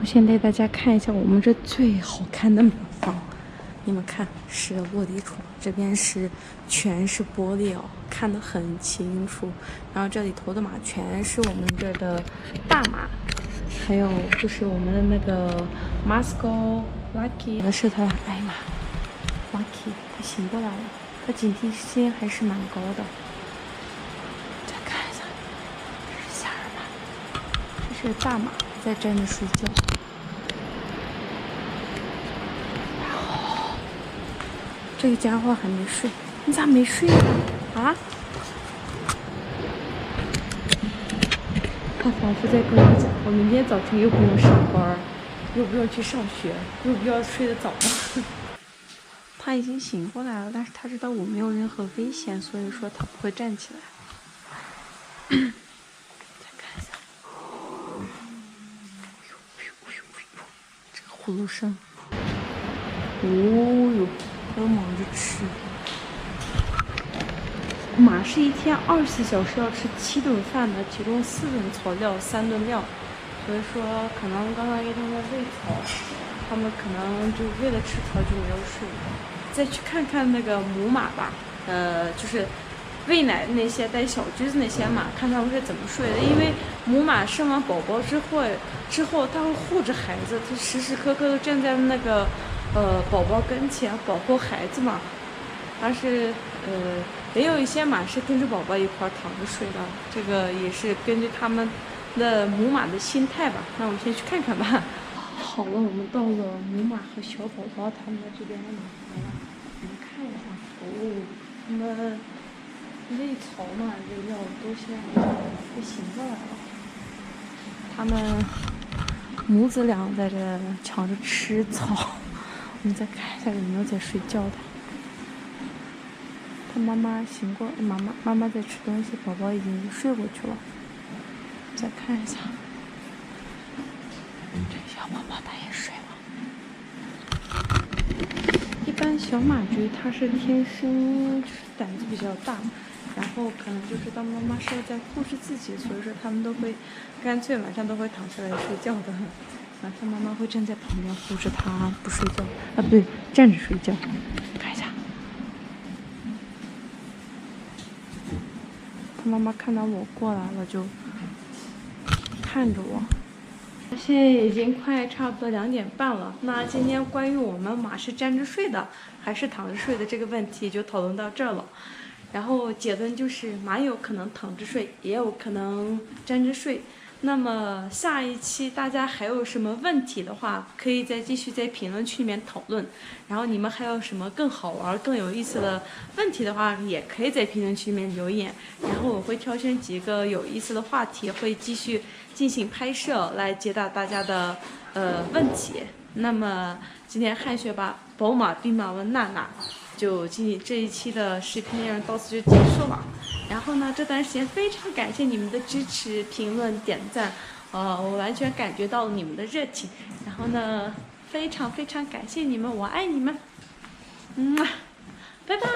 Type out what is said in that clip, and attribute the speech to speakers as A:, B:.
A: 我先带大家看一下我们这最好看的马房，你们看是落地窗，这边是全是玻璃哦，看得很清楚。然后这里头的马全是我们这儿的大马，还有就是我们的那个 Moscow Lucky， 是它，哎呀妈 ，Lucky 它醒过来了，它警惕心还是蛮高的。再看一下，这是吓人吧？这是大马在站着睡觉。这个家伙还没睡，你咋没睡呢？啊？他仿佛在跟我讲，我明天早晨又不用上班，又不用去上学，又不要睡得早了。他已经醒过来了，但是他知道我没有任何危险，所以说他不会站起来。再看一下，这个呼噜声，哦哟！都忙着吃，马是一天24小时要吃7顿饭的，其中4顿草料，3顿料，所以说可能刚刚给他们喂草，他们可能就为了吃草就没有睡。再去看看那个母马吧，就是喂奶那些带小驹子那些马，看他们是怎么睡的。因为母马生完宝宝之后，它会护着孩子，它时时刻刻都站在那个宝宝跟前保护孩子嘛。但是也有一些马是跟着宝宝一块躺着睡的，这个也是根据他们的母马的心态吧。那我们先去看看吧。好了，我们到了母马和小宝宝他们这边的马房了，我们看一下。哦，他们喂草嘛，喂料都现在都醒过来了。他们母子俩在这抢着吃草。我们再看一下有没有在睡觉的。他妈妈醒过，妈妈在吃东西，宝宝已经睡过去了。再看一下，这小宝宝他也睡了。一般小马驹它是天生就是胆子比较大，然后可能就是当妈妈是在护着自己，所以说他们都会干脆晚上都会躺下来睡觉的。晚上妈妈会站在旁边护着他不睡觉，啊不对，站着睡觉。看一下，他妈妈看到我过来了就看着我。现在已经快差不多2点半了。那今天关于我们马是站着睡的还是躺着睡的这个问题就讨论到这儿了。然后结论就是马有可能躺着睡，也有可能站着睡。那么下一期大家还有什么问题的话，可以再继续在评论区里面讨论。然后你们还有什么更好玩、更有意思的问题的话，也可以在评论区里面留言。然后我会挑选几个有意思的话题，会继续进行拍摄来解答大家的问题。那么今天汗血吧宝马兵马问娜娜就这一期的视频内容到此就结束了。然后呢，这段时间非常感谢你们的支持、评论、点赞，我完全感觉到你们的热情。然后呢，非常非常感谢你们，我爱你们，拜拜。